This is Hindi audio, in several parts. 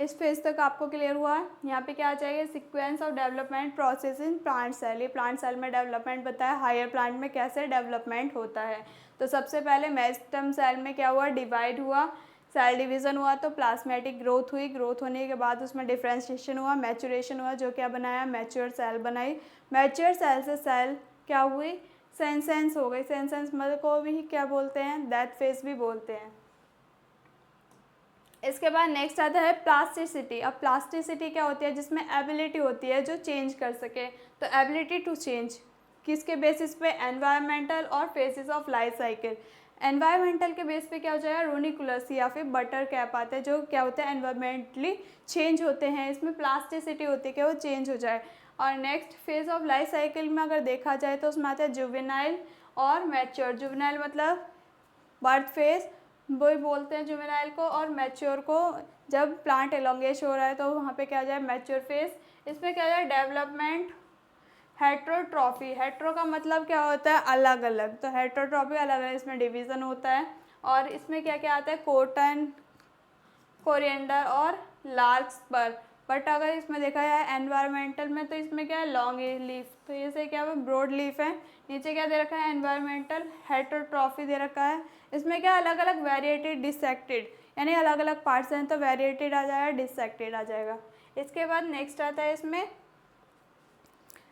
इस फेज तक आपको क्लियर हुआ है। यहाँ पे क्या आ जाएगा, sequence of development process in plant cell. ये प्लांट सेल में डेवलपमेंट बताया, हायर प्लांट में कैसे डेवलपमेंट होता है। तो सबसे पहले मेरिस्टेम सेल में क्या हुआ, डिवाइड हुआ, सेल डिवीज़न हुआ, तो प्लाज्मेटिक ग्रोथ हुई, ग्रोथ होने के बाद उसमें डिफ्रेंशिएशन हुआ, मैचुरेशन हुआ, जो क्या बनाया, मैच्योर सेल बनाई। मैच्योर सेल से सेल क्या हुई, सेंसेंस हो गई। सेंसेंस मतलब को भी क्या बोलते हैं, डेथ फेज भी बोलते हैं। इसके बाद नेक्स्ट आता है प्लास्टिसिटी। अब प्लास्टिसिटी क्या होती है, जिसमें एबिलिटी होती है जो चेंज कर सके। तो एबिलिटी टू चेंज किसके बेसिस पे, एनवायरमेंटल और phases of life cycle. Environmental के बेस पे क्या हो जाएगा, रोनिकुलस या फिर बटर कैप आते हैं, जो क्या होते हैं, एनवायरमेंटली चेंज होते हैं। इसमें प्लास्टिसिटी होती है कि वो चेंज हो जाए। और next phase of life cycle में अगर देखा जाए तो उसमें आता है जुवेनाइल और मैच्योर। जुवेनाइल मतलब बर्थ फेज वो बोलते हैं जुवेनाइल को, और मैच्योर को जब प्लांट एलोंगेट हो रहा है तो वहाँ पे क्या आ जाए, मैच्योर फेज। इसमें क्या आ जाए, डेवलपमेंट हेट्रोट्रॉफी। हेट्रो का मतलब क्या होता है, अलग अलग, तो हेट्रोट्रॉफी अलग अलग, इसमें डिवीज़न होता है। और इसमें क्या क्या आता है, कॉटन, कोरिएंडर और लार्कस्पर। बट अगर इसमें देखा जाए एनवायरमेंटल में तो इसमें क्या है, लॉन्ग लीफ, तो ये से क्या है, ब्रॉड लीफ है। नीचे क्या दे रखा है, एनवायरमेंटल हेट्रोट्रॉफी दे रखा है। इसमें क्या अलग अलग वेरिएटेड डिसेक्टेड, यानी अलग अलग पार्ट्स हैं, तो वेरिएटेड आ जाएगा, डिसेक्टेड आ जाएगा। इसके बाद नेक्स्ट आता है इसमें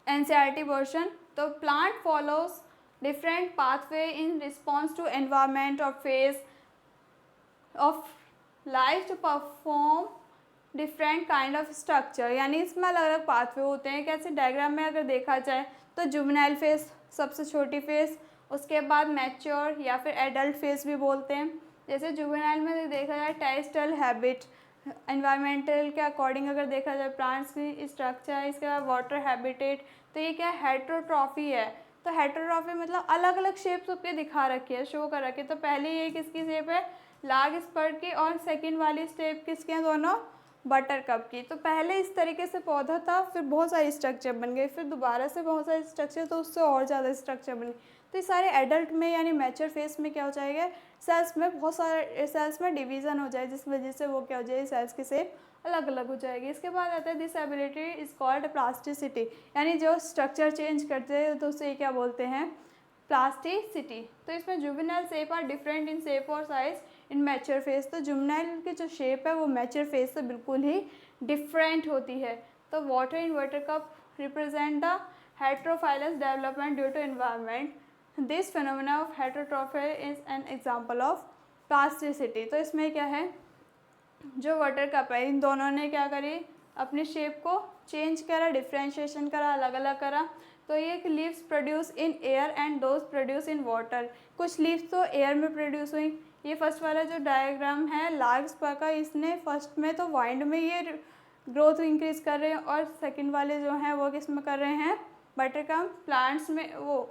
एनसीईआरटी पोर्शन। तो plant follows different pathway in response to environment और phase of life to perform different kind of structure, यानी इसमें अलग अलग पाथवे होते हैं। कैसे, डायग्राम में अगर देखा जाए तो जुवेनाइल फेज सबसे छोटी फेज, उसके बाद मैच्योर या फिर एडल्ट फेज भी बोलते हैं। जैसे जुवेनाइल में देखा जाए टेरेस्ट्रियल हैबिट, एनवायरमेंटल के अकॉर्डिंग अगर देखा जाए प्लांट्स की स्ट्रक्चर है। इसके बाद वाटर हैबिटेट, तो ये क्या हेट्रोट्रॉफी है। तो हेट्रोट्रॉफी मतलब अलग अलग शेप सबके दिखा रखी है, शो कर रखी है। तो पहले ये किसकी शेप है, लार्ज स्पर्ट की, और सेकंड वाली स्टेप किसके हैं, दोनों बटर कप की। तो पहले इस तरीके से पौधा था, फिर बहुत सारे स्ट्रक्चर बन गए, फिर दोबारा से बहुत सारे स्ट्रक्चर, तो उससे और ज़्यादा स्ट्रक्चर बन गए। तो ये सारे एडल्ट में यानी मैच्योर फेज में क्या हो जाएगा, सेल्स में बहुत सारे सेल्स में डिवीज़न हो जाए, जिस वजह से वो क्या हो जाएगी, सेल्स की शेप अलग अलग हो जाएगी। इसके बाद आता है this ability is called plasticity, यानी जो स्ट्रक्चर चेंज करते हैं तो उसे क्या बोलते हैं, प्लास्टिसिटी। तो इसमें juvenile shape are different in shape और साइज इन मैच्योर फेज। तो जुवेनाइल की जो शेप है वो मैच्योर फेज से बिल्कुल ही डिफरेंट होती है। तो water in water cup represent the heterophyllous development due to environment. This phenomena of heterotrophy is an example of plasticity. तो इसमें क्या है, जो वाटर कप है इन दोनों ने क्या करी, अपनी शेप को चेंज करा, डिफ्रेंशिएशन करा, अलग अलग करा। तो ये leaves produce in air and those produce in water. कुछ लीव्स तो एयर में प्रोड्यूस हुई। ये फर्स्ट वाला जो डायग्राम है लार्कस्पर का, इसने फर्स्ट में तो वाइंड में ये ग्रोथ इंक्रीज कर रहे हैं, और सेकंड वाले जो हैं वो किस में कर रहे हैं, बटरकप प्लांट्स में, वो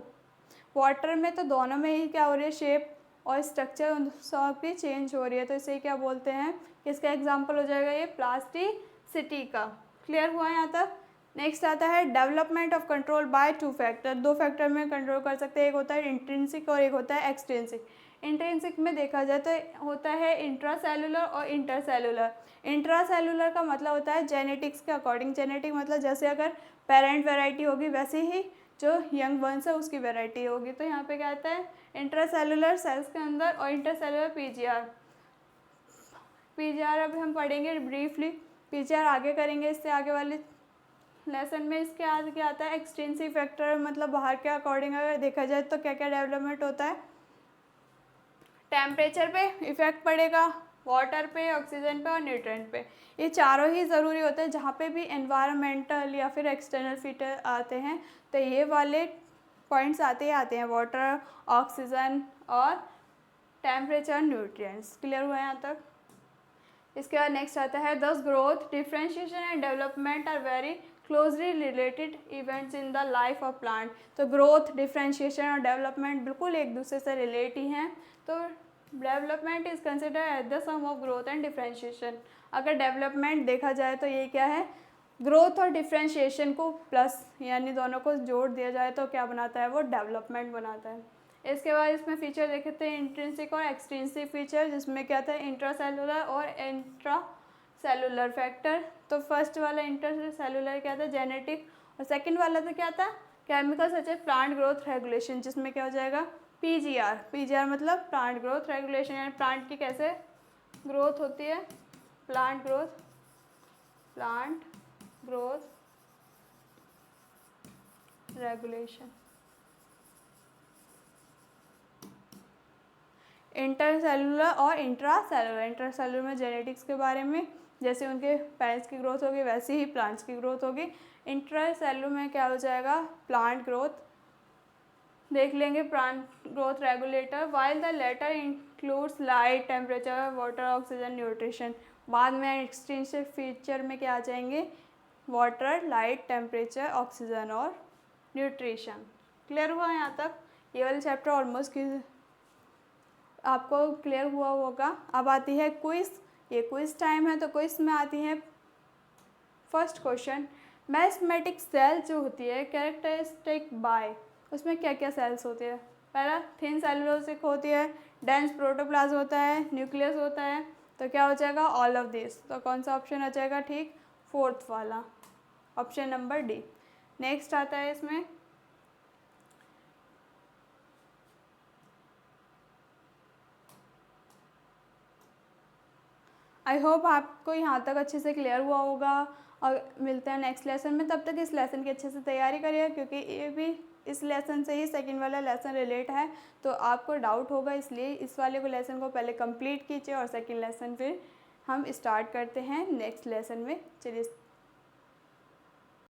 वाटर में। तो दोनों में ही क्या हो रही है, शेप और स्ट्रक्चर सब की चेंज हो रही है। तो इसे क्या बोलते हैं, किसका एग्जांपल हो जाएगा, ये प्लास्टिसिटी का। क्लियर हुआ यहाँ तक। नेक्स्ट आता है development of control by two factor. दो फैक्टर में कंट्रोल कर सकते हैं, एक होता है इंट्रिंसिक और एक होता है एक्सट्रिंसिक। इंट्रिंसिक में देखा जाए तो होता है इंट्रासेलुलर और इंटरसेलुलर। इंट्रासेलुलर का मतलब होता है जेनेटिक्स के अकॉर्डिंग। जेनेटिक मतलब जैसे अगर पेरेंट वेराइटी होगी वैसे ही जो यंग वंस है उसकी वेराइटी होगी। तो यहाँ पे क्या आता है, इंट्रासेलुलर सेल्स के अंदर और इंटरसेलुलर पीजीआर। पीजीआर अभी हम पढ़ेंगे ब्रीफली, पीजीआर आगे करेंगे इससे आगे वाले लेसन में। इसके आगे क्या आता है, एक्सटेंसिव फैक्टर, मतलब बाहर के अकॉर्डिंग अगर देखा जाए तो क्या क्या डेवलपमेंट होता है, टेम्परेचर पे इफेक्ट पड़ेगा, वाटर पे, ऑक्सीजन पे और न्यूट्रिएंट पे। ये चारों ही ज़रूरी होते हैं। जहाँ पे भी एनवायरमेंटल या फिर एक्सटर्नल फैक्टर आते हैं तो ये वाले पॉइंट्स आते ही आते हैं, वाटर, ऑक्सीजन और टेम्परेचर, न्यूट्रिएंट्स। क्लियर हुआ है यहाँ तक। इसके बाद नेक्स्ट आता है दस growth, differentiation and development are very closely related events in the life of plant. तो ग्रोथ, डिफ्रेंशिएशन और डेवलपमेंट बिल्कुल एक दूसरे से रिलेट ही हैं। तो development is consider as the sum of growth and differentiation. अगर डेवलपमेंट देखा जाए तो ये क्या है, ग्रोथ और डिफ्रेंशिएशन को प्लस यानी दोनों को जोड़ दिया जाए तो क्या बनाता है, वो डेवलपमेंट बनाता है। इसके बाद इसमें फीचर देखते हैं इंट्रिंसिक और एक्सट्रिंसिक फीचर, जिसमें क्या था, इंट्रासेलुलर और इंट्रा सेलुलर फैक्टर। तो फर्स्ट वाला इंटर सेलुलर क्या था, जेनेटिक, और सेकंड वाला तो क्या था, केमिकल सच है प्लांट ग्रोथ रेगुलेशन, जिसमें क्या हो जाएगा पीजीआर। पीजीआर मतलब प्लांट ग्रोथ रेगुलेशन, यानी प्लांट की कैसे ग्रोथ होती है, प्लांट ग्रोथ रेगुलेशन। इंटरसेलुलर और इंट्रासेलुलर। इंटरसेलुलर में जेनेटिक्स के बारे में, जैसे उनके पेरेंट्स की ग्रोथ होगी वैसे ही प्लांट्स की ग्रोथ होगी। इंट्रासेलुलर में क्या हो जाएगा, प्लांट ग्रोथ देख लेंगे, plant growth regulator, while the latter includes light, temperature, water, oxygen, nutrition. बाद में एक्सटेंसिव फीचर में क्या आ जाएंगे, वाटर, लाइट, टेम्परेचर, ऑक्सीजन और न्यूट्रिशन। क्लियर हुआ यहाँ तक, ये वाले चैप्टर ऑलमोस्ट आपको क्लियर हुआ होगा। अब आती है क्विज, ये क्विज टाइम है, तो क्विज में आती है फर्स्ट क्वेश्चन, मैथमेटिक सेल जो होती है कैरेक्टरिस्टिक बाय, उसमें क्या क्या सेल्स होते हैं। पहला थिन सेलुलोसिक होती है, डेंस प्रोटोप्लाज्म होता है, न्यूक्लियस होता है, तो क्या हो जाएगा ऑल ऑफ दिस। तो कौन सा ऑप्शन आ जाएगा ठीक, फोर्थ वाला, ऑप्शन नंबर डी। नेक्स्ट आता है इसमें आई होप आपको यहाँ तक अच्छे से क्लियर हुआ होगा, और मिलते हैं नेक्स्ट लेसन में। तब तक इस लेसन की अच्छे से तैयारी करिए, क्योंकि ये भी इस लेसन से ही सेकंड वाला लेसन रिलेट है, तो आपको डाउट होगा, इसलिए इस वाले को लेसन को पहले कंप्लीट कीजिए और सेकंड लेसन फिर हम स्टार्ट करते हैं नेक्स्ट लेसन में। चलिए